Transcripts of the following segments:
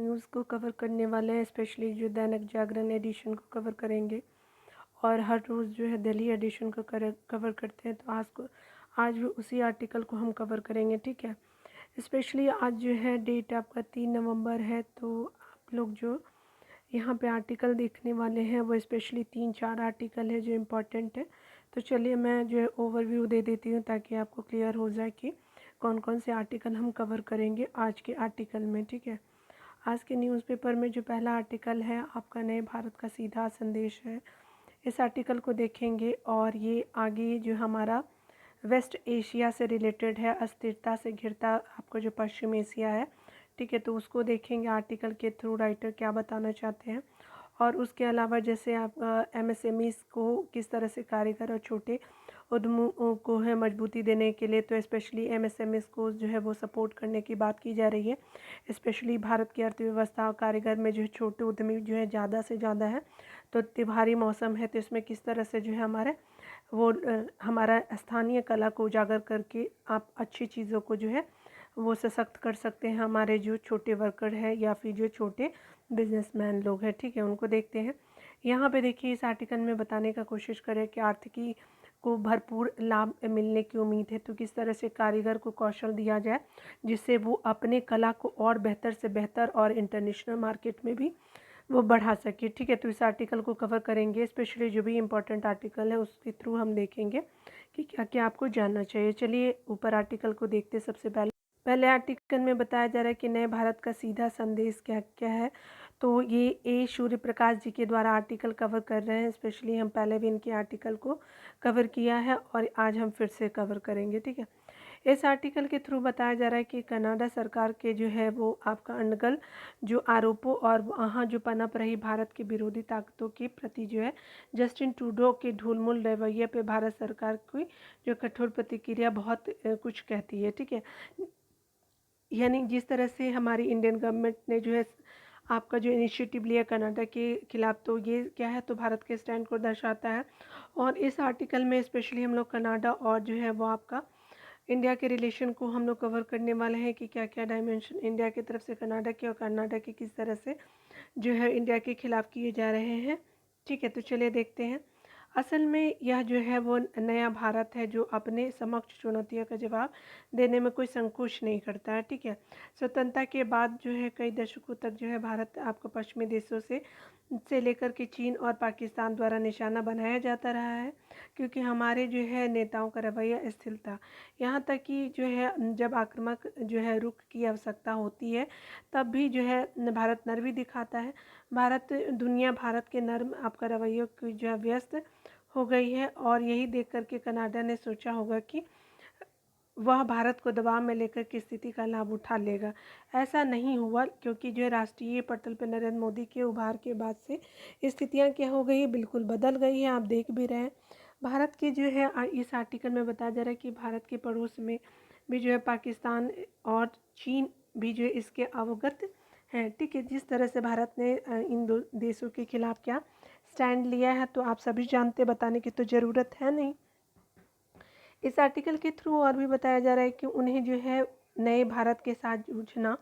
News को cover करने वाले हैं, स्पेशली जो दैनिक जागरण एडिशन को कवर करेंगे और हर रोज़ जो है दिल्ली एडिशन को कवर करते हैं। तो आज भी उसी आर्टिकल को हम कवर करेंगे, ठीक है। स्पेशली आज जो है डेट आपका 3 नवंबर है, तो आप लोग जो यहाँ पे आर्टिकल देखने वाले हैं वो स्पेशली 3-4 आर्टिकल है जो इम्पोर्टेंट है। तो चलिए मैं जो है ओवरव्यू दे देती हूँ ताकि आपको क्लियर हो जाए कि कौन कौन से आर्टिकल हम कवर करेंगे आज के आर्टिकल में, ठीक है। आज के न्यूज़पेपर में जो पहला आर्टिकल है आपका नए भारत का सीधा संदेश है। इस आर्टिकल को देखेंगे और ये आगे जो हमारा वेस्ट एशिया से रिलेटेड है, अस्थिरता से घिरता आपको जो पश्चिम एशिया है, ठीक है, तो उसको देखेंगे आर्टिकल के थ्रू राइटर क्या बताना चाहते हैं। और उसके अलावा जैसे आप एमएसएमईज़ को किस तरह से कारीगर और छोटे उद्यमों को है मजबूती देने के लिए, तो स्पेशली एमएसएमईज़ को जो है वो सपोर्ट करने की बात की जा रही है। स्पेशली भारत की अर्थव्यवस्था और कारीगर में जो है छोटे उद्यमी जो है ज़्यादा से ज़्यादा है। तो त्योहारी मौसम है, तो इसमें किस तरह से जो है हमारा स्थानीय कला को उजागर करके आप अच्छी चीज़ों को जो है वो सशक्त कर सकते हैं। हमारे जो छोटे वर्कर है या फिर जो छोटे बिजनेसमैन लोग हैं, ठीक है, उनको देखते हैं। यहाँ पे देखिए इस आर्टिकल में बताने का कोशिश करें कि आर्थिकी को भरपूर लाभ मिलने की उम्मीद है, तो किस तरह से कारीगर को कौशल दिया जाए जिससे वो अपने कला को और बेहतर से बेहतर और इंटरनेशनल मार्केट में भी वो बढ़ा सके, ठीक है। तो इस आर्टिकल को कवर करेंगे, स्पेशली जो भी इम्पोर्टेंट आर्टिकल है उसके थ्रू हम देखेंगे कि क्या क्या आपको जानना चाहिए। चलिए ऊपर आर्टिकल को देखते। सबसे पहले आर्टिकल में बताया जा रहा है कि नए भारत का सीधा संदेश क्या क्या है। तो ये ए सूर्य प्रकाश जी के द्वारा आर्टिकल कवर कर रहे हैं। स्पेशली हम पहले भी इनके आर्टिकल को कवर किया है और आज हम फिर से कवर करेंगे, ठीक है। इस आर्टिकल के थ्रू बताया जा रहा है कि कनाडा सरकार के जो है वो आपका अनगल जो आरोपों और वहाँ जो पनप रही भारत की विरोधी ताकतों के प्रति जो है जस्टिन ट्रूडो के ढुलमुल रवैये पे भारत सरकार की जो कठोर प्रतिक्रिया बहुत कुछ कहती है, ठीक है। यानी जिस तरह से हमारी इंडियन गवर्नमेंट ने जो है आपका जो इनिशिएटिव लिया कनाडा के खिलाफ, तो ये क्या है, तो भारत के स्टैंड को दर्शाता है। और इस आर्टिकल में स्पेशली हम लोग कनाडा और जो है वो आपका इंडिया के रिलेशन को हम लोग कवर करने वाले हैं कि क्या क्या डायमेंशन इंडिया की तरफ से कनाडा के और कनाडा के किस तरह से जो है इंडिया के खिलाफ किए जा रहे हैं, ठीक है। तो चलिए देखते हैं। असल में यह जो है वो नया भारत है जो अपने समक्ष चुनौतियों का जवाब देने में कोई संकोच नहीं करता है, ठीक है। स्वतंत्रता के बाद जो है कई दशकों तक जो है भारत आपको पश्चिमी देशों से लेकर के चीन और पाकिस्तान द्वारा निशाना बनाया जाता रहा है, क्योंकि हमारे जो है नेताओं का रवैया स्थिर था। यहाँ तक कि जो है जब आक्रामक जो है रुख की आवश्यकता होती है तब भी जो है भारत नरमी दिखाता है। दुनिया भारत के नर्म आपका रवैयों की जो है व्यस्त हो गई है और यही देख कर के कनाडा ने सोचा होगा कि वह भारत को दबाव में लेकर की स्थिति का लाभ उठा लेगा। ऐसा नहीं हुआ, क्योंकि जो है राष्ट्रीय पटल पर नरेंद्र मोदी के उभार के बाद से स्थितियां क्या हो गई है, बिल्कुल बदल गई है। आप देख भी रहे हैं भारत के जो है इस आर्टिकल में बताया जा रहा है कि भारत के पड़ोस में भी जो है पाकिस्तान और चीन भी जो है इसके अवगत हैं, ठीक है। जिस तरह से भारत ने इन दो देशों के खिलाफ क्या स्टैंड लिया है तो आप सभी जानते, बताने की तो ज़रूरत है नहीं। इस आर्टिकल के थ्रू और भी बताया जा रहा है कि उन्हें जो है नए भारत के साथ जूझना,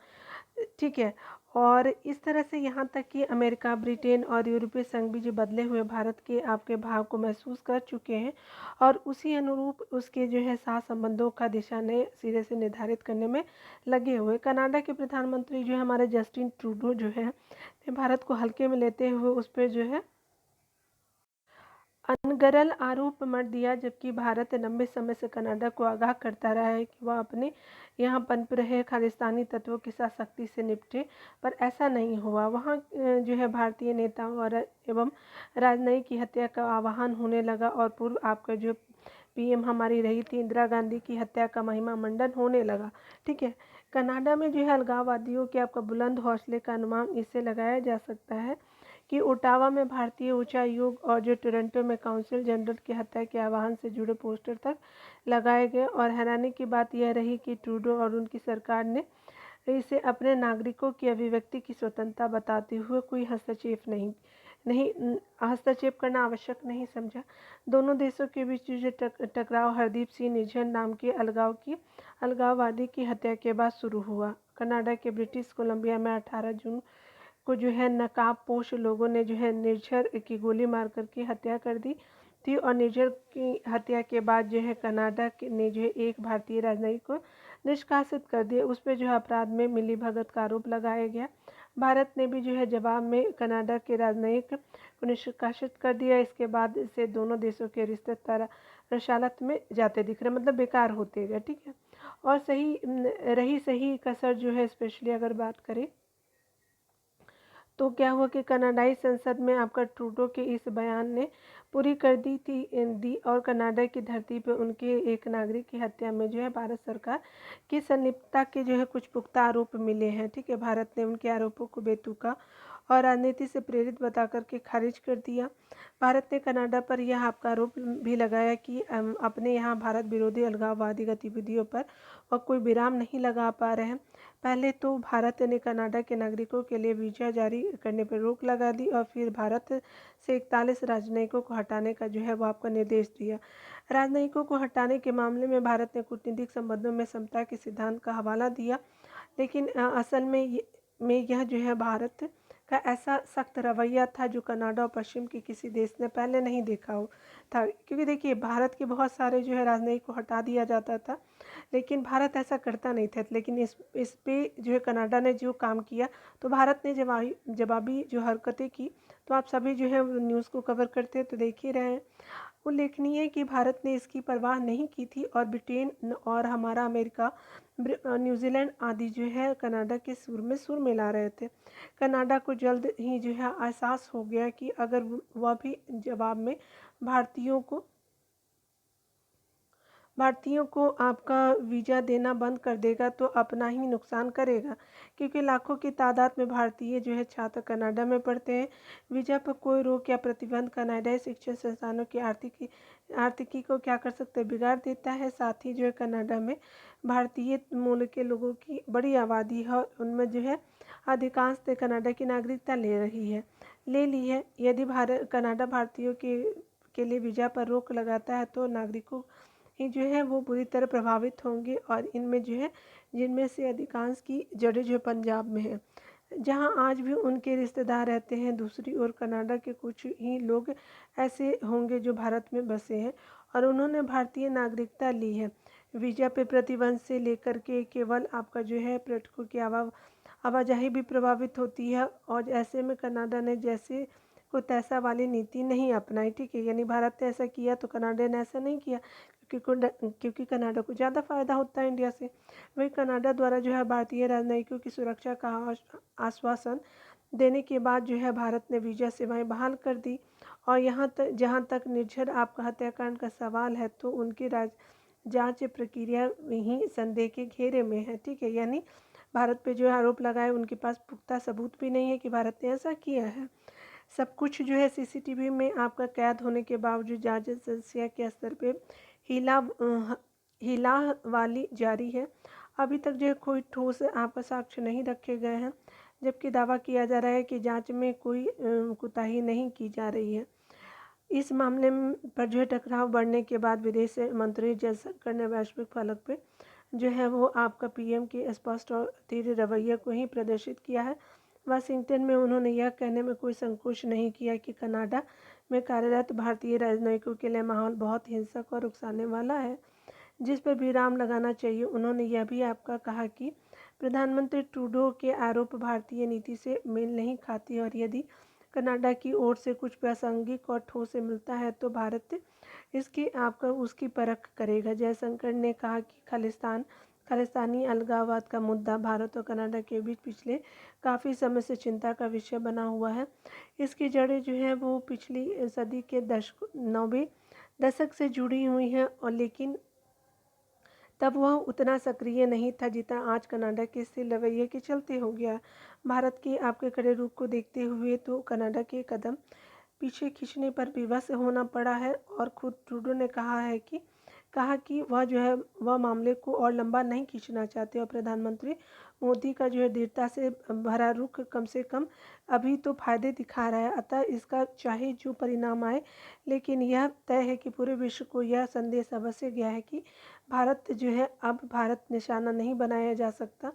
ठीक है। और इस तरह से यहाँ तक कि अमेरिका, ब्रिटेन और यूरोपीय संघ भी जो बदले हुए भारत के आपके भाव को महसूस कर चुके हैं और उसी अनुरूप उसके जो है साथ संबंधों का दिशा नए सिरे से निर्धारित करने में लगे हुए। कनाडा के प्रधानमंत्री जो है हमारे जस्टिन ट्रूडो जो है भारत को हल्के में लेते हुए उस पर जो है अनगरल आरोप मत दिया, जबकि भारत लंबे समय से कनाडा को आगाह करता रहा है कि वह अपने यहाँ पनप रहे खालिस्तानी तत्वों के साथ सख्ती से निपटे, पर ऐसा नहीं हुआ। वहाँ जो है भारतीय नेताओं और एवं राजनयिक की हत्या का आह्वान होने लगा और पूर्व आपका जो पीएम हमारी रही थी इंदिरा गांधी की हत्या का महिमा मंडन होने लगा, ठीक है। कनाडा में जो है अलगाववादियों के आपका बुलंद हौसले का अनुमान इससे लगाया जा सकता है कि ओटावा में भारतीय उच्चायोग और जो टोरंटो में काउंसिल जनरल की हत्या के आह्वान से जुड़े पोस्टर तक लगाए गए। और हैरानी की बात यह रही कि ट्रूडो और उनकी सरकार ने इसे अपने नागरिकों की अभिव्यक्ति की स्वतंत्रता बताते हुए कोई हस्तक्षेप करना आवश्यक नहीं समझा। दोनों देशों के बीच जो टकराव हरदीप सिंह निज्जर नाम के अलगाववादी की हत्या के बाद शुरू हुआ। कनाडा के ब्रिटिश कोलंबिया में 18 जून को जो है नकाबपोश लोगों ने जो है निर्झर की गोली मार कर के हत्या कर दी थी। और निर्झर की हत्या के बाद जो है कनाडा ने जो है एक भारतीय राजनयिक को निष्कासित कर दिया। उस पर जो है अपराध में मिलीभगत का आरोप लगाया गया। भारत ने भी जो है जवाब में कनाडा के राजनयिक को निष्कासित कर दिया। इसके बाद से दोनों देशों के रिश्ते रसालत में जाते दिख रहे, मतलब बेकार होते गए। ठीक है। और सही कसर जो है स्पेशली अगर बात करें तो क्या हुआ कि कनाडाई संसद में आपका ट्रूडो के इस बयान ने पूरी कर दी और कनाडा की धरती पर उनके एक नागरिक की हत्या में जो है भारत सरकार की संलिप्तता के जो है कुछ पुख्ता आरोप मिले हैं। ठीक है। भारत ने उनके आरोपों को बेतुका और राजनीति से प्रेरित बता करके खारिज कर दिया। भारत ने कनाडा पर यह आपका आरोप भी लगाया कि अपने यहाँ भारत विरोधी अलगाववादी गतिविधियों पर और कोई विराम नहीं लगा पा रहे हैं। पहले तो भारत ने कनाडा के नागरिकों के लिए वीज़ा जारी करने पर रोक लगा दी और फिर भारत से 41 राजनयिकों को हटाने का जो है वो आपका निर्देश दिया। राजनयिकों को हटाने के मामले में भारत ने कूटनीतिक संबंधों में समता के सिद्धांत का हवाला दिया, लेकिन असल में यह जो है भारत का ऐसा सख्त रवैया था जो कनाडा और पश्चिम के किसी देश ने पहले नहीं देखा हो था। क्योंकि देखिए भारत के बहुत सारे जो है राजनयिक को हटा दिया जाता था, लेकिन भारत ऐसा करता नहीं था। लेकिन इस पे जो है कनाडा ने जो काम किया, तो भारत ने जवाबी जो हरकतें की, तो आप सभी जो है न्यूज़ को कवर करते तो देख ही रहे हैं। उल्लेखनीय है कि भारत ने इसकी परवाह नहीं की थी और ब्रिटेन और हमारा अमेरिका, न्यूजीलैंड आदि जो है कनाडा के सुर में ला रहे थे। कनाडा को जल्द ही जो है एहसास हो गया कि अगर वह भी जवाब में भारतीयों को आपका वीज़ा देना बंद कर देगा तो अपना ही नुकसान करेगा, क्योंकि लाखों की तादाद में भारतीय जो है छात्र कनाडा में पढ़ते हैं। वीज़ा पर कोई रोक या प्रतिबंध कनाडाई शिक्षण संस्थानों की आर्थिकी को क्या कर सकते हैं, बिगाड़ देता है। साथ ही जो है कनाडा में भारतीय मूल के लोगों की बड़ी आबादी है और उनमें जो है अधिकांश कनाडा की नागरिकता ले ली है। यदि कनाडा भारतीयों के लिए वीज़ा पर रोक लगाता है तो नागरिकों ही जो है वो बुरी तरह प्रभावित होंगे और इनमें जो है जिनमें से अधिकांश की जड़ें जो पंजाब में है, जहां आज भी उनके रिश्तेदार रहते हैं। दूसरी ओर कनाडा के कुछ ही लोग ऐसे होंगे जो भारत में बसे हैं और उन्होंने भारतीय नागरिकता ली है। वीज़ा पे प्रतिबंध से लेकर के केवल आपका जो है पर्यटकों की आवाजाही भी प्रभावित होती है और ऐसे में कनाडा ने जैसे को तैसा वाली नीति नहीं अपनाई। ठीक है। यानी भारत ने ऐसा किया तो कनाडा ने ऐसा नहीं किया, क्योंकि कनाडा को ज़्यादा फ़ायदा होता है इंडिया से। वही कनाडा द्वारा जो है भारतीय राजनयिकों की सुरक्षा का आश्वासन देने के बाद जो है भारत ने वीज़ा सेवाएं बहाल कर दी। और जहाँ तक निर्झर आपका हत्याकांड का सवाल है तो उनकी जांच प्रक्रिया ही संदेह के घेरे में है। ठीक है। यानी भारत पे जो आरोप लगाए उनके पास पुख्ता सबूत भी नहीं है कि भारत ने ऐसा किया है। सब कुछ जो है सीसीटीवी में आपका कैद होने के बावजूद जांच एजेंसिया के स्तर पे हिला वाली जारी है। अभी तक जो है कोई ठोस आपका साक्ष्य नहीं रखे गए हैं, जबकि दावा किया जा रहा है कि जांच में कोई कोताही नहीं की जा रही है। इस मामले पर जो है टकराव बढ़ने के बाद विदेश मंत्री जयशंकर ने वैश्विक फलक पे जो है वो आपका पीएम के स्पष्ट और धीरे रवैये को ही प्रदर्शित किया है। वाशिंगटन में उन्होंने यह कहने में कोई संकोच नहीं किया कि कनाडा में कार्यरत भारतीय राजनयिकों के लिए माहौल बहुत हिंसक और उकसाने वाला है, जिस पर विराम लगाना चाहिए। उन्होंने यह भी आपका कहा कि प्रधानमंत्री ट्रूडो के आरोप भारतीय नीति से मेल नहीं खाती और यदि कनाडा की ओर से कुछ प्रासंगिक और ठोस मिलता है तो भारत उसकी परख करेगा। जयशंकर ने कहा कि खालिस्तानी अलगाववाद का मुद्दा भारत और कनाडा के बीच पिछले काफ़ी समय से चिंता का विषय बना हुआ है। इसकी जड़ें जो है वो पिछली सदी के 90 दशक से जुड़ी हुई हैं और लेकिन तब वह उतना सक्रिय नहीं था जितना आज कनाडा के स्थिर रवैये के चलते हो गया। भारत के आपके कड़े रुख को देखते हुए तो कनाडा के कदम पीछे खींचने पर विवश होना पड़ा है और खुद ट्रूडो ने कहा कि वह जो है वह मामले को और लंबा नहीं खींचना चाहते और प्रधानमंत्री मोदी का जो है दृढ़ता से भरा रुख कम से कम अभी तो फायदे दिखा रहा है। अतः इसका चाहे जो परिणाम आए, लेकिन यह तय है कि पूरे विश्व को यह संदेश अवश्य गया है कि भारत जो है अब भारत निशाना नहीं बनाया जा सकता।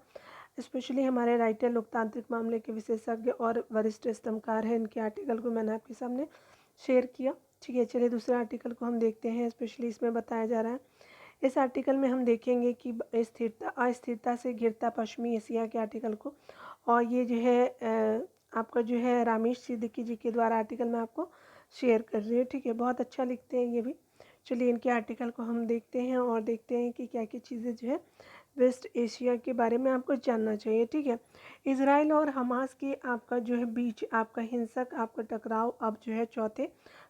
स्पेशली हमारे राइटर लोकतांत्रिक मामले के विशेषज्ञ और वरिष्ठ स्तंभकार हैं, इनके आर्टिकल को मैंने आपके सामने शेयर किया। ठीक है, चलिए दूसरे आर्टिकल को हम देखते हैं। स्पेशली इसमें बताया जा रहा है, इस आर्टिकल में हम देखेंगे कि अस्थिरता से घिरता पश्चिमी एशिया के आर्टिकल को, और ये जो है आपका जो है रामेश सिद्दीकी जी के द्वारा आर्टिकल मैं आपको शेयर कर रही हूँ। ठीक है, बहुत अच्छा लिखते हैं ये भी। चलिए इनके आर्टिकल को हम देखते हैं और देखते हैं कि क्या क्या चीज़ें जो है वेस्ट एशिया के बारे में आपको जानना चाहिए। ठीक है, इजराइल और हमास के आपका जो है बीच आपका हिंसक आपका टकराव अब जो है चौथे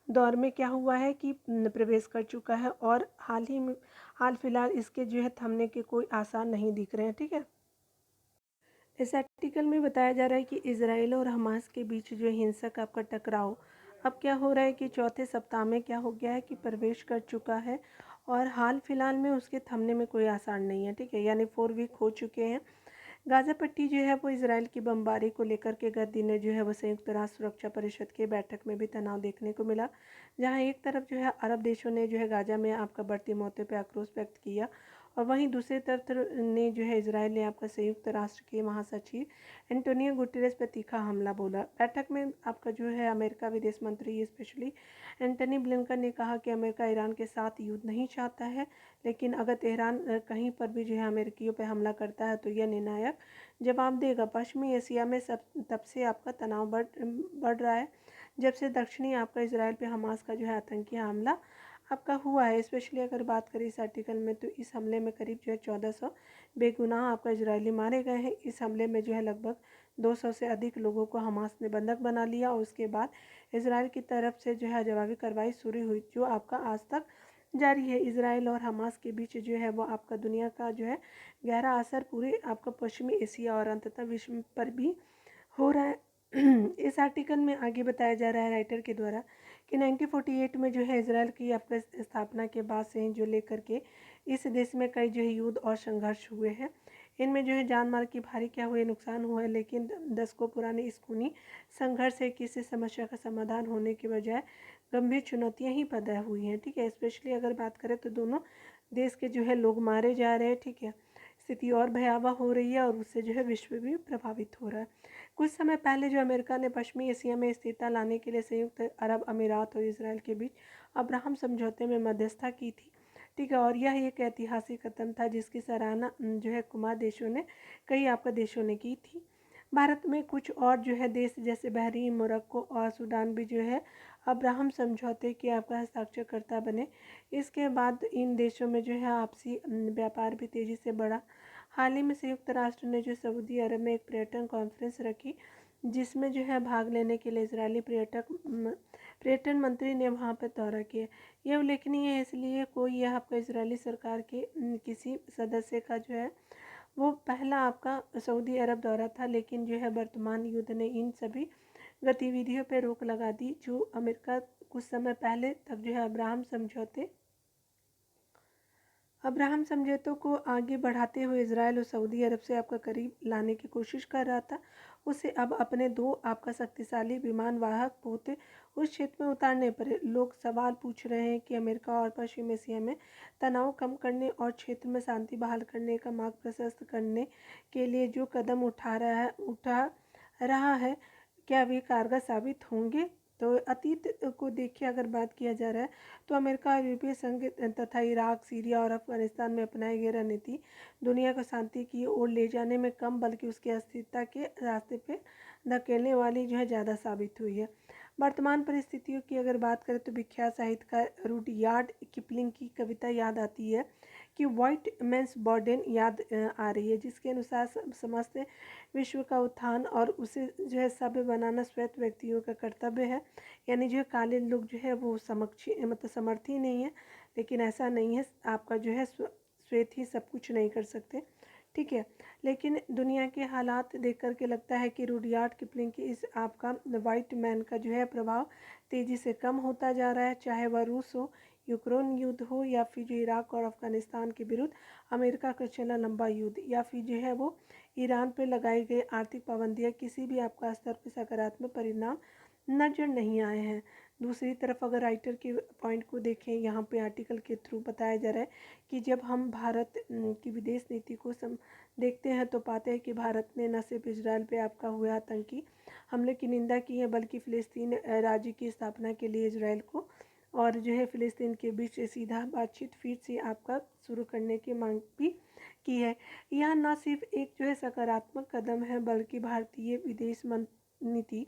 दौर में क्या हुआ है कि प्रवेश कर चुका है, और हाल फिलहाल इसके जो है थमने के कोई आसार नहीं दिख रहे हैं। ठीक है, इस आर्टिकल में बताया जा रहा है कि इजराइल और हमास के बीच जो हिंसक आपका टकराव अब क्या हो रहा है कि चौथे सप्ताह में क्या हो गया है कि प्रवेश कर चुका है, और हाल फिलहाल में उसके थमने में कोई आसार नहीं है। ठीक है, यानी 4 वीक हो चुके हैं। गाज़ा पट्टी जो है वो इजराइल की बमबारी को लेकर के गत दिनों जो है वो संयुक्त राष्ट्र सुरक्षा परिषद की बैठक में भी तनाव देखने को मिला, जहां एक तरफ जो है अरब देशों ने जो है गाज़ा में आपका बढ़ती मौतों पर आक्रोश व्यक्त किया, और वहीं दूसरी तरफ ने जो है इजराइल ने आपका संयुक्त राष्ट्र के महासचिव एंटोनियो गुटेरेस पर तीखा हमला बोला। बैठक में आपका जो है अमेरिका विदेश मंत्री स्पेशली एंटनी ब्लिंकन ने कहा कि अमेरिका ईरान के साथ युद्ध नहीं चाहता है, लेकिन अगर तेहरान कहीं पर भी जो है अमेरिकियों पर हमला करता है तो यह निर्णायक जवाब देगा। पश्चिमी एशिया में तब से आपका तनाव बढ़ रहा है जब से दक्षिणी आपका इजराइल पे हमास का जो है आतंकी हमला आपका हुआ है। स्पेशली अगर बात करें इस आर्टिकल में, तो इस हमले में करीब जो है 1400 बेगुनाह आपका इजरायली मारे गए हैं। इस हमले में जो है लगभग 200 से अधिक लोगों को हमास ने बंधक बना लिया, और उसके बाद इजराइल की तरफ से जो है जवाबी कार्रवाई शुरू हुई, जो आपका आज तक जारी है। इजराइल और हमास के बीच जो है वो आपका दुनिया का जो है गहरा असर पूरे आपका पश्चिमी एशिया और अंततः विश्व पर भी हो रहा है। इस आर्टिकल में आगे बताया जा रहा है राइटर के द्वारा कि 1948 में जो है इजराइल की आपका स्थापना के बाद से जो लेकर के इस देश में कई जो है युद्ध और संघर्ष हुए हैं। इनमें जो है जान माल की भारी क्या हुए नुकसान हुआ है, लेकिन दशकों पुराने इस खूनी संघर्ष से किसी समस्या का समाधान होने के बजाय गंभीर चुनौतियां ही पैदा हुई हैं। ठीक है, स्पेशली अगर बात करें तो दोनों देश के जो है लोग मारे जा रहे हैं। ठीक है, स्थिति और भयावह हो रही है और उससे जो है विश्व भी प्रभावित हो रहा है। कुछ समय पहले जो अमेरिका ने पश्चिमी एशिया में स्थिरता लाने के लिए संयुक्त अरब अमीरात और इसराइल के बीच अब्राहम समझौते में मध्यस्थता की थी। ठीक है, और यह एक ऐतिहासिक कदम था जिसकी सराहना जो है कुमार देशों ने कई आपका देशों ने की थी। भारत में कुछ और जो है देश जैसे बहरीन, मोरक्को और सूडान भी जो है अब्राहम समझौते के आपका हस्ताक्षरकर्ता बने। इसके बाद इन देशों में जो है आपसी व्यापार भी तेज़ी से बढ़ा। हाल ही में संयुक्त राष्ट्र ने जो सऊदी अरब में एक पर्यटन कॉन्फ्रेंस रखी, जिसमें जो है भाग लेने के लिए इजरायली पर्यटन मंत्री ने वहां पर दौरा किया। यह उल्लेखनीय है इसलिए कोई यह आपका इजरायली सरकार के किसी सदस्य का जो है वो पहला आपका सऊदी अरब दौरा था, लेकिन जो है वर्तमान युद्ध ने इन सभी गतिविधियों पर रोक लगा दी। जो अमेरिका कुछ समय पहले तक जो है अब्राहम समझौतों को आगे बढ़ाते हुए इजराइल और सऊदी अरब से आपका करीब लाने की कोशिश कर रहा था, उसे अब अपने दो आपका शक्तिशाली विमान वाहक पोते उस क्षेत्र में उतारने पर लोग सवाल पूछ रहे हैं कि अमेरिका और पश्चिम एशिया में तनाव कम करने और क्षेत्र में शांति बहाल करने का मार्ग प्रशस्त करने के लिए जो कदम उठा रहा है क्या वे कारगर साबित होंगे। तो अतीत को देखिए अगर बात किया जा रहा है तो अमेरिका और यूरोपीय संघ तथा इराक, सीरिया और अफगानिस्तान में अपनाई गई रणनीति दुनिया को शांति की ओर ले जाने में कम बल्कि उसकी अस्थिरता के रास्ते पे धकेलने वाली जो है ज़्यादा साबित हुई है। वर्तमान परिस्थितियों की अगर बात करें तो विख्यात साहित्यकार रुडयार्ड किपलिंग की कविता याद आती है कि वाइट मैंस बर्डन याद आ रही है, जिसके अनुसार समस्त विश्व का उत्थान और उसे जो है सभ्य बनाना श्वेत व्यक्तियों का कर्तव्य है। यानी जो काले लोग जो है वो समर्थी नहीं है, लेकिन ऐसा नहीं है, आपका जो है श्वेत ही सब कुछ नहीं कर सकते। ठीक है, लेकिन दुनिया के हालात देख कर के लगता है कि रुडयार्ड किपलिंग की इस आपका वाइट मैन का जो है प्रभाव तेज़ी से कम होता जा रहा है, चाहे वह रूस हो, यूक्रेन युद्ध हो, या फिर जो इराक और अफगानिस्तान के विरुद्ध अमेरिका का चला लंबा युद्ध, या फिर जो है वो ईरान पर लगाई गई आर्थिक पाबंदियाँ, किसी भी आपका स्तर पर सकारात्मक परिणाम नजर नहीं आए हैं। दूसरी तरफ अगर राइटर के पॉइंट को देखें, यहाँ पे आर्टिकल के थ्रू बताया जा रहा है कि जब हम भारत की विदेश नीति को देखते हैं तो पाते हैं कि भारत ने न सिर्फ इजराइल पे आपका हुए आतंकी हमले की निंदा की है, बल्कि फ़िलिस्तीन राज्य की स्थापना के लिए इजराइल को और जो है फ़िलिस्तीन के बीच सीधा बातचीत फिर से आपका शुरू करने की मांग भी की है। यह न सिर्फ एक जो है सकारात्मक कदम है, बल्कि भारतीय विदेश नीति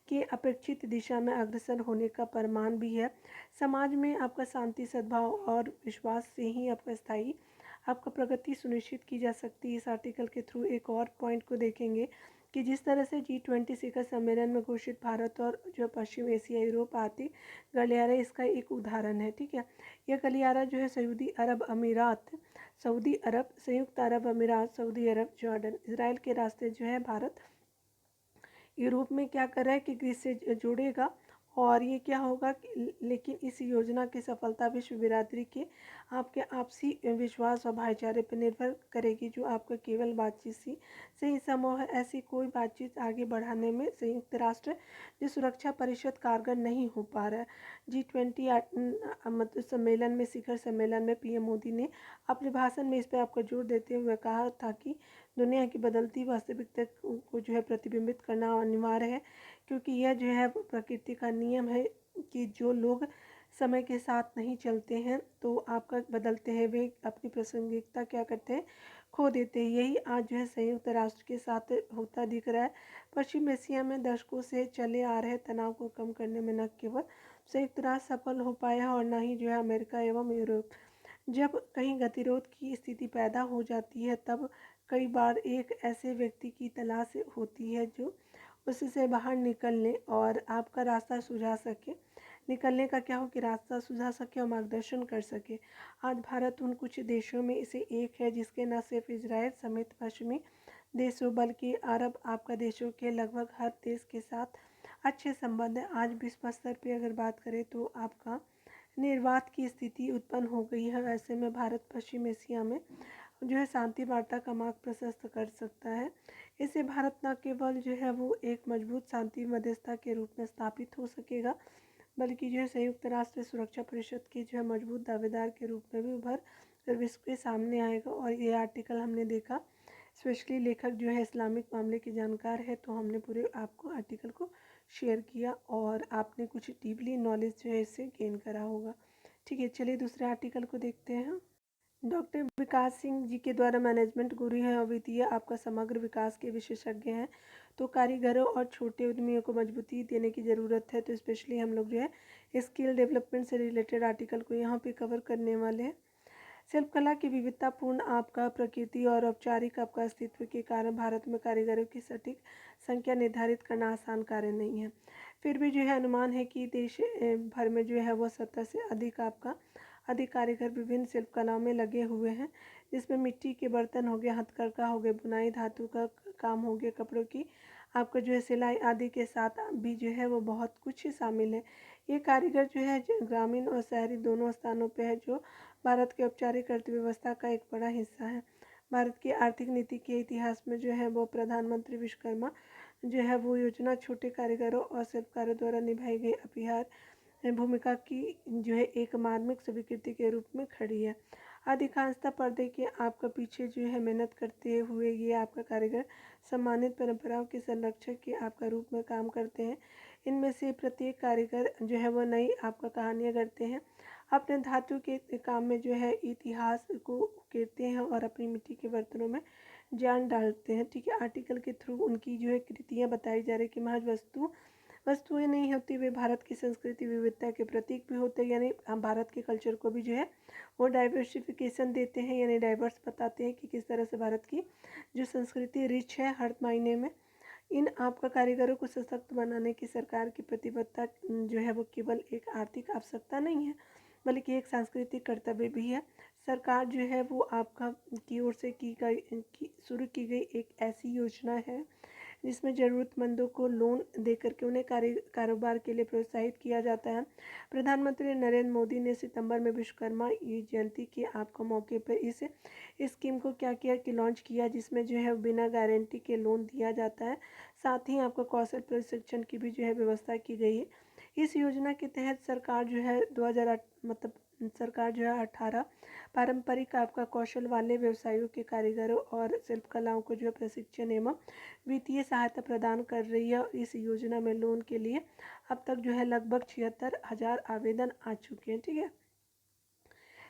के अपेक्षित दिशा में अग्रसर होने का प्रमाण भी है। समाज में आपका शांति, सद्भाव और विश्वास से ही आपका स्थायी आपका प्रगति सुनिश्चित की जा सकती है। इस आर्टिकल के थ्रू एक और पॉइंट को देखेंगे कि जिस तरह से G20 शिखर सम्मेलन में घोषित भारत और जो पश्चिम एशिया, यूरोप आदि गलियारा इसका एक उदाहरण है। ठीक है, यह गलियारा जो है सऊदी अरब अमीरात, संयुक्त अरब अमीरात, सऊदी अरब, जॉर्डन, इसराइल के रास्ते जो है भारत यूरोप में क्या कर रहा है कि ग्रीस से जोड़ेगा। और ये क्या होगा लेकिन इस योजना की सफलता विश्व बिरादरी के आपके आपसी विश्वास और भाईचारे पर निर्भर करेगी, जो आपका केवल बातचीत से ही संभव है। ऐसी कोई बातचीत आगे बढ़ाने में संयुक्त राष्ट्र जो सुरक्षा परिषद कारगर नहीं हो पा रहा है। G20 सम्मेलन में, शिखर सम्मेलन में पीएम मोदी ने अपने भाषण में इस पर आपको जोर देते हुए कहा था कि दुनिया की बदलती वास्तविकता को जो है प्रतिबिंबित करना अनिवार्य है, क्योंकि यह जो है प्रकृति का नियम है कि जो लोग समय के साथ नहीं चलते हैं तो आपका बदलते हैं, वे अपनी प्रासंगिकता क्या करते हैं, खो देते हैं। यही आज जो है संयुक्त राष्ट्र के साथ होता दिख रहा है। पश्चिम एशिया में दशकों से चले आ रहे तनाव को कम करने में न केवल संयुक्त राष्ट्र सफल हो पाया और न ही जो है अमेरिका एवं यूरोप। जब कहीं गतिरोध की स्थिति पैदा हो जाती है तब कई बार एक ऐसे व्यक्ति की तलाश होती है जो उससे बाहर निकलने और आपका रास्ता सुझा सके, निकलने का क्या हो कि रास्ता सुझा सके और मार्गदर्शन कर सके। आज भारत उन कुछ देशों में से एक है जिसके न सिर्फ इजराइल समेत पश्चिमी देशों बल्कि अरब आपका देशों के लगभग हर देश के साथ अच्छे संबंध है। आज विश्व स्तर पर अगर बात करें तो आपका निर्वात की स्थिति उत्पन्न हो गई है। ऐसे में भारत पश्चिम एशिया में जो है शांति वार्ता का मार्ग प्रशस्त कर सकता है। इससे भारत न केवल जो है वो एक मजबूत शांति मध्यस्थता के रूप में स्थापित हो सकेगा, बल्कि जो है संयुक्त राष्ट्र सुरक्षा परिषद के जो है मजबूत दावेदार के रूप में भी उभर कर विश्व के सामने आएगा। और ये आर्टिकल हमने देखा, स्पेशली लेखक जो है इस्लामिक मामले के जानकार है, तो हमने पूरे आपको आर्टिकल को शेयर किया और आपने कुछ डीपली नॉलेज जो है इससे गेन करा होगा। ठीक है, चलिए दूसरे आर्टिकल को देखते हैं। डॉक्टर विकास सिंह जी के द्वारा मैनेजमेंट गुरु हैं और वित्तीय आपका समग्र विकास के विशेषज्ञ हैं। तो कारीगरों और छोटे उद्यमियों को मजबूती देने की ज़रूरत है, तो स्पेशली हम लोग जो है स्किल डेवलपमेंट से रिलेटेड आर्टिकल को यहाँ पे कवर करने वाले हैं। शिल्पकला की विविधतापूर्ण आपका प्रकृति और औपचारिक आपका अस्तित्व के कारण भारत में कारीगरों की सटीक संख्या निर्धारित करना आसान कार्य नहीं है। फिर भी जो है अनुमान है कि देश भर में जो है वो 70 से अधिक कारीगर विभिन्न शिल्पकलाओं में लगे हुए हैं, जिसमें मिट्टी के बर्तन हो गए, हथकरघा हो गए, बुनाई, धातु का काम हो गया, कपड़ों की आपका जो है सिलाई आदि के साथ भी जो है वो बहुत कुछ शामिल है। ये कारीगर जो है ग्रामीण और शहरी दोनों स्थानों पे है, जो भारत के औपचारिक अर्थव्यवस्था का एक बड़ा हिस्सा है। भारत की आर्थिक नीति के इतिहास में जो है वो प्रधानमंत्री विश्वकर्मा जो है वो योजना छोटे कारीगरों और शिल्पकारों द्वारा निभाई गई अपरिहार्य भूमिका की जो है एक मार्मिक स्वीकृति के रूप में खड़ी है। अधिकांशतः पर्दे के आपका पीछे जो है मेहनत करते हुए ये आपका कारीगर सम्मानित परंपराओं के संरक्षक के आपका रूप में काम करते हैं। इनमें से प्रत्येक कारीगर जो है वो नई आपका कहानियाँ गढ़ते हैं, अपने धातु के काम में जो है इतिहास को उकेरते हैं और अपनी मिट्टी के बर्तनों में जान डालते हैं। ठीक है, आर्टिकल के थ्रू उनकी जो है कृतियाँ बताई जा रही कि महज वस्तुएं नहीं होती, वे भारत की संस्कृति विविधता के प्रतीक भी होते हैं। यानी हम भारत के कल्चर को भी जो है वो डाइवर्सिफिकेशन देते हैं, यानी डाइवर्स बताते हैं कि किस तरह से भारत की जो संस्कृति रिच है हर मायने में। इन आपका कारीगरों को सशक्त बनाने की सरकार की प्रतिबद्धता जो है वो केवल एक आर्थिक आवश्यकता नहीं है, बल्कि एक सांस्कृतिक कर्तव्य भी है। सरकार जो है वो आपका की ओर से शुरू की गई एक ऐसी योजना है जिसमें ज़रूरतमंदों को लोन दे करके उन्हें कारोबार के लिए प्रोत्साहित किया जाता है। प्रधानमंत्री नरेंद्र मोदी ने सितंबर में विश्वकर्मा जयंती के आपको मौके पर इस स्कीम को क्या किया कि लॉन्च किया, जिसमें जो है बिना गारंटी के लोन दिया जाता है। साथ ही आपको कौशल प्रशिक्षण की भी जो है व्यवस्था की गई है। इस योजना के तहत सरकार जो है 2008 मतलब सरकार जो है 18 पारंपरिक आपका कौशल वाले व्यवसायों के कारीगरों और शिल्पकलाओं को जो है प्रशिक्षण एवं वित्तीय सहायता प्रदान कर रही है। इस योजना में लोन के लिए अब तक जो है लगभग 76,000 आवेदन आ चुके हैं। ठीक है,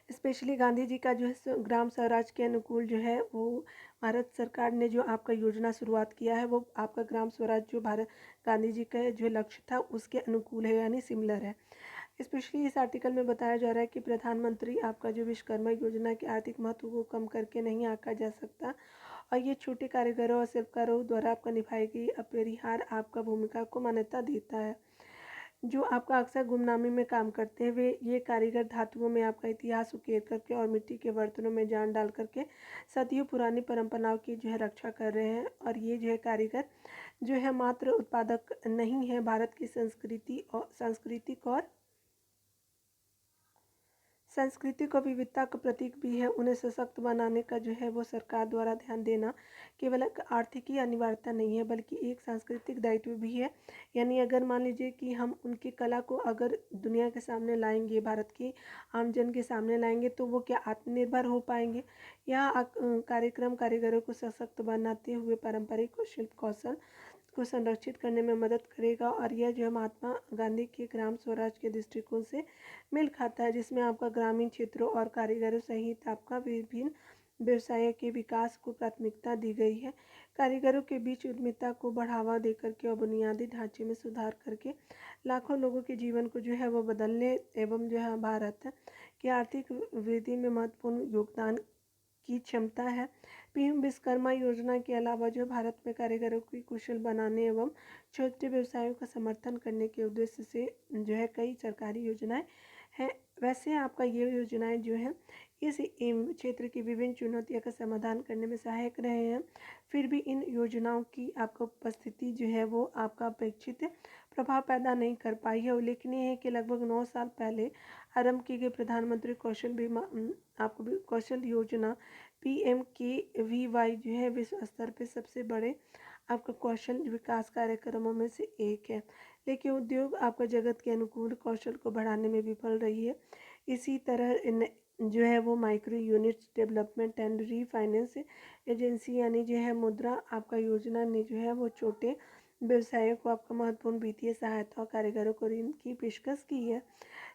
स्पेशली गांधी जी का जो है ग्राम स्वराज के अनुकूल जो है वो भारत सरकार ने जो आपका योजना शुरुआत किया है वो आपका ग्राम स्वराज जो भारत गांधी जी का जो लक्ष्य था उसके अनुकूल है, यानी सिमिलर है। स्पेशली इस आर्टिकल में बताया जा रहा है कि प्रधानमंत्री आपका जो विश्वकर्मा योजना के आर्थिक महत्व को कम करके नहीं आंका जा सकता और ये छोटे कारीगरों और शिल्पकारों द्वारा आपका निभाई गई अपरिहार्य आपका भूमिका को मान्यता देता है। जो आपका अक्सर गुमनामी में काम करते हैं वे ये कारीगर धातुओं में आपका इतिहास उकेर करके और मिट्टी के बर्तनों में जान डाल करके सदियों पुरानी परंपराओं की जो है रक्षा कर रहे हैं। और ये जो है कारीगर जो है मात्र उत्पादक नहीं है, भारत की सांस्कृतिक और विविधता का प्रतीक भी है। उन्हें सशक्त बनाने का जो है वो सरकार द्वारा ध्यान देना केवल एक आर्थिक ही अनिवार्यता नहीं है बल्कि एक सांस्कृतिक दायित्व भी है। यानी अगर मान लीजिए कि हम उनकी कला को अगर दुनिया के सामने लाएंगे, भारत की आमजन के सामने लाएंगे, तो वो क्या आत्मनिर्भर हो पाएंगे। यह कार्यक्रम कारीगरों को सशक्त बनाते हुए पारंपरिक शिल्प कौशल को संरक्षित करने में मदद करेगा। और यह जो है महात्मा गांधी के ग्राम स्वराज के दृष्टिकोण से मेल खाता है, जिसमें आपका ग्रामीण क्षेत्रों और कारीगरों सहित आपका विभिन्न व्यवसाय के विकास को प्राथमिकता दी गई है। कारीगरों के बीच उद्यमिता को बढ़ावा देकर के और बुनियादी ढांचे में सुधार करके लाखों लोगों के जीवन को जो है वो बदलने एवं जो है भारत की आर्थिक वृद्धि में महत्वपूर्ण योगदान की क्षमता है। पीएम विश्वकर्मा योजना के अलावा जो भारत में कारीगरों की कुशल बनाने एवं छोटे व्यवसायों का समर्थन करने के उद्देश्य से जो है कई सरकारी योजनाएं हैं। वैसे आपका ये योजनाएं जो है इस क्षेत्र की विभिन्न चुनौतियों का समाधान करने में सहायक रहे हैं। फिर भी इन योजनाओं की आपका उपस्थिति जो है वो आपका अपेक्षित प्रभाव पैदा नहीं कर पाई है। उल्लेखनीय है कि लगभग 9 साल पहले आरंभ की गई प्रधानमंत्री कौशल बीमा आपको कौशल योजना PMKVY जो है विश्व स्तर पर सबसे बड़े आपका कौशल विकास कार्यक्रमों में से एक है, लेकिन उद्योग आपका जगत के अनुकूल कौशल को बढ़ाने में विफल रही है। इसी तरह जो है वो micro units development and refinance agency यानी जो है मुद्रा आपका योजना ने जो है वो छोटे व्यवसायों को आपका महत्वपूर्ण वित्तीय सहायता और कारीगरों को ऋण की पेशकश की है,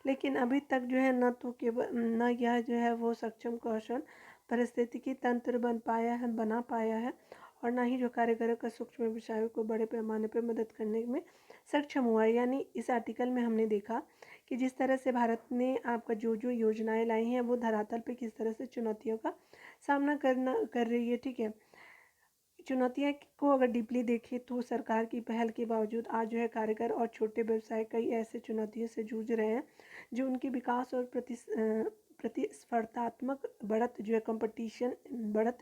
लेकिन अभी तक जो है न तो केवल न यह जो है वो सक्षम कौशल पारिस्थितिकी तंत्र बना पाया है और ना ही जो कारीगरों का सूक्ष्म व्यवसायों को बड़े पैमाने पर मदद करने में सक्षम हुआ है। यानी इस आर्टिकल में हमने देखा कि जिस तरह से भारत ने आपका जो योजनाएं लाई हैं वो धरातल पे किस तरह से चुनौतियों का सामना कर रही है। ठीक है, चुनौतियाँ को अगर डीपली देखें तो सरकार की पहल के बावजूद आज जो है कारीगर और छोटे व्यवसाय कई ऐसे चुनौतियों से जूझ रहे हैं जो उनके विकास और प्रतिस्पर्धात्मक बढ़त जो है कंपटीशन बढ़त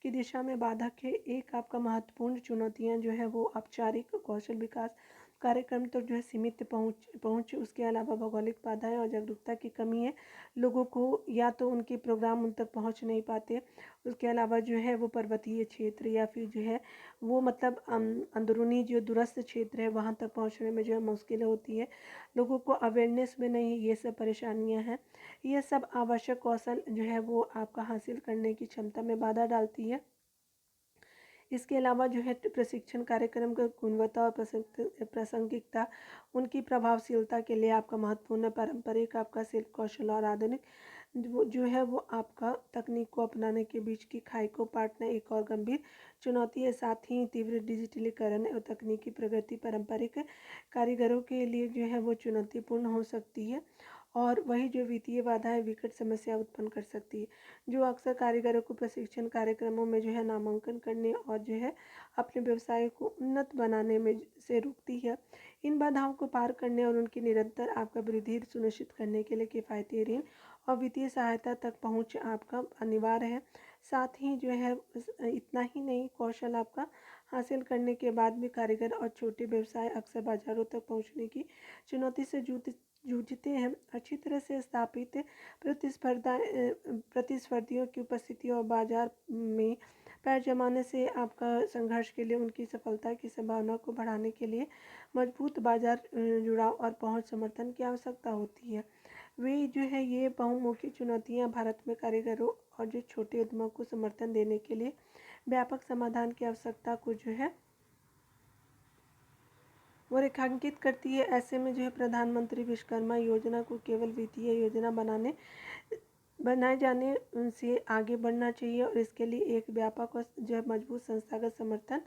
की दिशा में बाधक है। एक आपका महत्वपूर्ण चुनौतियां जो है वो औपचारिक कौशल विकास कार्यक्रम तो जो है सीमित पहुंच उसके अलावा भौगोलिक बाधाएं और जागरूकता की कमी है। लोगों को या तो उनके प्रोग्राम उन तक पहुंच नहीं पाते, उसके अलावा जो है वो पर्वतीय क्षेत्र या फिर जो है वो मतलब अंदरूनी जो दूरस्थ क्षेत्र है वहाँ तक पहुँचने में जो है मुश्किल होती है। लोगों को अवेयरनेस में नहीं, ये सब परेशानियाँ हैं। ये सब आवश्यक कौशल जो है वो आपका हासिल करने की क्षमता में बाधा डालती है। इसके अलावा जो है प्रशिक्षण कार्यक्रम का गुणवत्ता और प्रासंगिकता उनकी प्रभावशीलता के लिए आपका महत्वपूर्ण पारंपरिक आपका शिल्प कौशल और आधुनिक जो है वो आपका तकनीक को अपनाने के बीच की खाई को पाटना एक और गंभीर चुनौती है। साथ ही तीव्र डिजिटलीकरण और तकनीकी प्रगति पारंपरिक कारीगरों के लिए जो है वो चुनौतीपूर्ण हो सकती है और वही जो वित्तीय बाधाएं विकट समस्या उत्पन्न कर सकती है, जो अक्सर कारीगरों को प्रशिक्षण कार्यक्रमों में जो है नामांकन करने और जो है अपने व्यवसाय को उन्नत बनाने में से रोकती है। इन बाधाओं को पार करने और उनकी निरंतर आपका वृद्धि सुनिश्चित करने के लिए किफ़ायती ऋण और वित्तीय सहायता तक पहुंच आपका अनिवार्य है। साथ ही जो है इतना ही नहीं, कौशल आपका हासिल करने के बाद भी कारीगर और छोटे व्यवसाय अक्सर बाजारों तक पहुंचने की चुनौती से जूझते हैं। अच्छी तरह से स्थापित प्रतिस्पर्धियों की उपस्थिति और बाजार में पैर जमाने से आपका संघर्ष के लिए उनकी सफलता की संभावना को बढ़ाने के लिए मजबूत बाजार जुड़ाव और पहुंच समर्थन की आवश्यकता होती है। वे जो है ये बहुमुखी चुनौतियां भारत में कारीगरों और जो छोटे उद्यमों को समर्थन देने के लिए व्यापक समाधान की आवश्यकता को जो है वो रेखांकित करती है। ऐसे में जो है प्रधानमंत्री विश्वकर्मा योजना को केवल वित्तीय योजना बनाए जाने से आगे बढ़ना चाहिए और इसके लिए एक व्यापक और जो है मजबूत संस्थागत समर्थन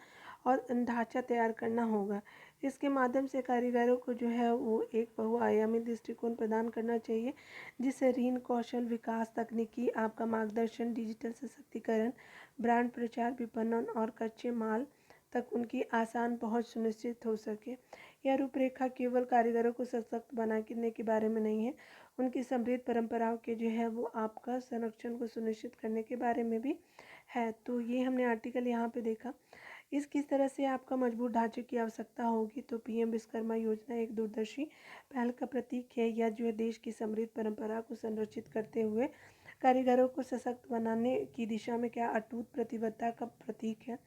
और ढांचा तैयार करना होगा। इसके माध्यम से कारीगरों को जो है वो एक बहुआयामी दृष्टिकोण प्रदान करना चाहिए, जिससे ऋण, कौशल विकास, तकनीकी आपका मार्गदर्शन, डिजिटल सशक्तिकरण, ब्रांड प्रचार, विपणन और कच्चे माल तक उनकी आसान पहुंच सुनिश्चित हो सके। यह रूपरेखा केवल कारीगरों को सशक्त बनाने के बारे में नहीं है, उनकी समृद्ध परंपराओं के जो है वो आपका संरक्षण को सुनिश्चित करने के बारे में भी है। तो ये हमने आर्टिकल यहाँ पे देखा। इस किस तरह से आपका मजबूत ढांचे की आवश्यकता होगी, तो पीएम विश्वकर्मा योजना एक दूरदर्शी पहल का प्रतीक है। यह जो है देश की समृद्ध परंपरा को संरक्षित करते हुए कारीगरों को सशक्त बनाने की दिशा में क्या अटूट प्रतिबद्धता का प्रतीक है।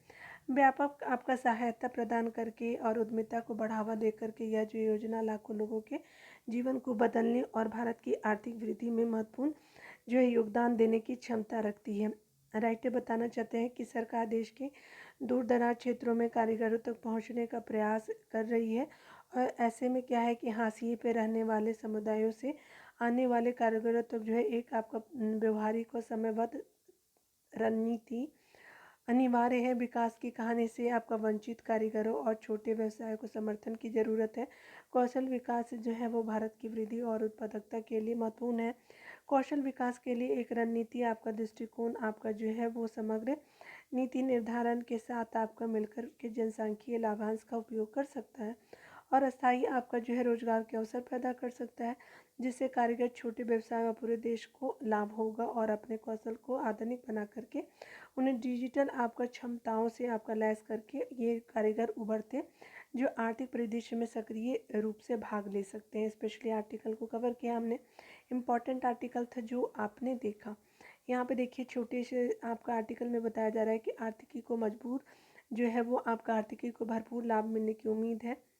व्यापक आपका सहायता प्रदान करके और उद्यमिता को बढ़ावा देकर के यह जो योजना लाखों लोगों के जीवन को बदलने और भारत की आर्थिक वृद्धि में महत्वपूर्ण जो है योगदान देने की क्षमता रखती है। राइटर बताना चाहते हैं कि सरकार देश के दूर दराज क्षेत्रों में कारीगरों तक पहुंचने का प्रयास कर रही है और ऐसे में क्या है कि हाशिए पे रहने वाले समुदायों से आने वाले कारीगरों तक जो है एक आपका व्यवहारिक और समयबद्ध रणनीति अनिवार्य है। विकास की कहानी से आपका वंचित कारीगरों और छोटे व्यवसायों को समर्थन की ज़रूरत है। कौशल विकास जो है वो भारत की वृद्धि और उत्पादकता के लिए महत्वपूर्ण है। कौशल विकास के लिए एक रणनीति आपका दृष्टिकोण आपका जो है वो समग्र नीति निर्धारण के साथ आपका मिलकर के जनसांख्यिकीय लाभांश का उपयोग कर सकता है और अस्थायी आपका जो है रोजगार के अवसर पैदा कर सकता है, जिससे कारीगर, छोटे व्यवसाय और पूरे देश को लाभ होगा और अपने कौशल को आधुनिक बना करके उन्हें डिजिटल आपका क्षमताओं से आपका लैस करके ये कारीगर उभरते जो आर्थिक परिदृश्य में सक्रिय रूप से भाग ले सकते हैं। स्पेशली आर्टिकल को कवर किया हमने, इम्पॉर्टेंट आर्टिकल था जो आपने देखा। यहाँ पे देखिए छोटे से आपका आर्टिकल में बताया जा रहा है कि आर्थिकी को मजबूर जो है वो आपका आर्थिकी को भरपूर लाभ मिलने की उम्मीद है।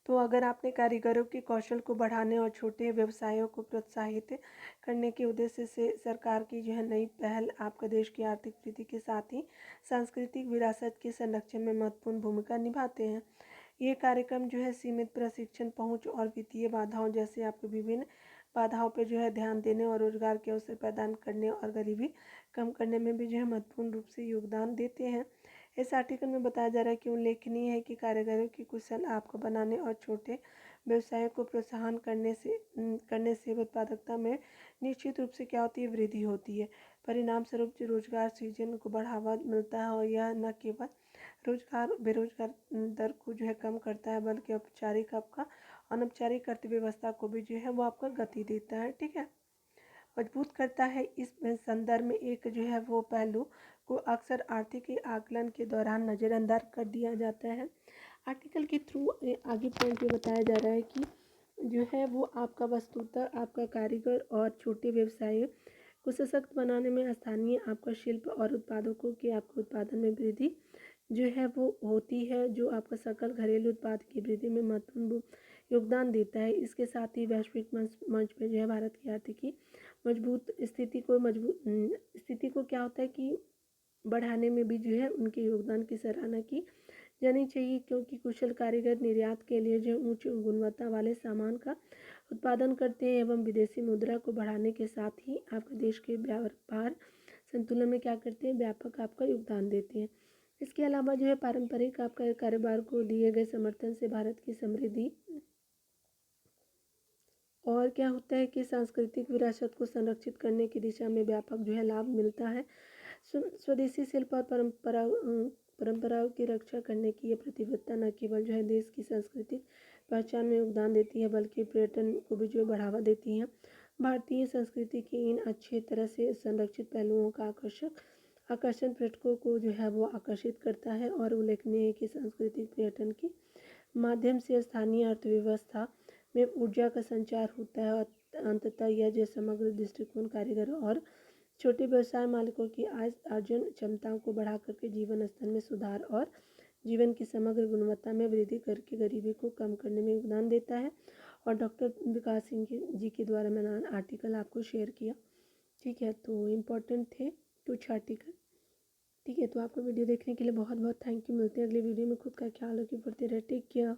तो अगर आपने कारीगरों के कौशल को बढ़ाने और छोटे व्यवसायों को प्रोत्साहित करने के उद्देश्य से सरकार की जो है नई पहल आपका देश की आर्थिक वृद्धि के साथ ही सांस्कृतिक विरासत के संरक्षण में महत्वपूर्ण भूमिका निभाते हैं। ये कार्यक्रम जो है सीमित प्रशिक्षण, पहुंच और वित्तीय बाधाओं जैसे आपके विभिन्न बाधाओं पर जो है ध्यान देने और रोजगार के अवसर प्रदान करने और गरीबी कम करने में भी जो है महत्वपूर्ण रूप से योगदान देते हैं। इस आर्टिकल में बताया जा रहा है कि उल्लेखनीय है कि कारीगरों की कुशल आपको बनाने और छोटे व्यवसायों को प्रोत्साहन करने से उत्पादकता में निश्चित रूप से क्या होती है, वृद्धि होती है। परिणाम स्वरूप जो रोजगार सृजन को बढ़ावा मिलता है और यह न केवल बेरोजगार दर को जो है कम करता है, बल्कि औपचारिक आपका अनौपचारिक अर्थव्यवस्था को भी जो है वो आपका गति देता है। ठीक है, मजबूत करता है। इस संदर्भ में एक जो है वो पहलू को अक्सर आर्थिक आकलन के दौरान नज़रअंदाज कर दिया जाता है। आर्टिकल के थ्रू आगे पॉइंट ये बताया जा रहा है कि जो है वो आपका वस्तुतः आपका कारीगर और छोटे व्यवसाय को सशक्त बनाने में स्थानीय आपका शिल्प और उत्पादकों के आपके उत्पादन में वृद्धि जो है वो होती है, जो आपका सकल घरेलू उत्पाद की वृद्धि में महत्वपूर्ण योगदान देता है। इसके साथ ही वैश्विक मंच पे जो है भारत की आर्थिकी मजबूत स्थिति को क्या होता है कि बढ़ाने में भी जो है उनके योगदान की सराहना की जानी चाहिए, क्योंकि कुशल कारीगर निर्यात के लिए जो उच्च गुणवत्ता वाले सामान का उत्पादन करते हैं एवं विदेशी मुद्रा को बढ़ाने के साथ ही आपके देश के व्यापार संतुलन में क्या करते हैं, व्यापक आपका योगदान देते हैं। इसके अलावा जो है पारंपरिक आपका कारोबार को दिए गए समर्थन से भारत की समृद्धि और क्या होता है कि सांस्कृतिक विरासत को संरक्षित करने की दिशा में व्यापक जो है लाभ मिलता है। स्वदेशी शिल्प और परंपराओं की रक्षा करने की ये प्रतिबद्धता न केवल जो है देश की सांस्कृतिक पहचान में योगदान देती है, बल्कि पर्यटन को भी जो बढ़ावा देती है। भारतीय संस्कृति के इन अच्छे तरह से संरक्षित पहलुओं का आकर्षण पर्यटकों को जो है वो आकर्षित करता है और उल्लेखनीय है कि सांस्कृतिक पर्यटन के माध्यम से स्थानीय अर्थव्यवस्था में ऊर्जा का संचार होता है और अंततः यह जो समग्र दृष्टिकोण कारीगर और छोटे व्यवसाय मालिकों की आय अर्जन क्षमताओं को बढ़ा करके जीवन स्तर में सुधार और जीवन की समग्र गुणवत्ता में वृद्धि करके गरीबी को कम करने में योगदान देता है। और डॉक्टर विकास सिंह जी के द्वारा मैंने आर्टिकल आपको शेयर किया। ठीक है, तो इम्पोर्टेंट थे कुछ आर्टिकल। ठीक है, तो आपको वीडियो देखने के लिए बहुत बहुत थैंक यू। मिलते हैं अगली वीडियो में। खुद का ख्याल रखिए, पढ़ते रहे, टेक केयर।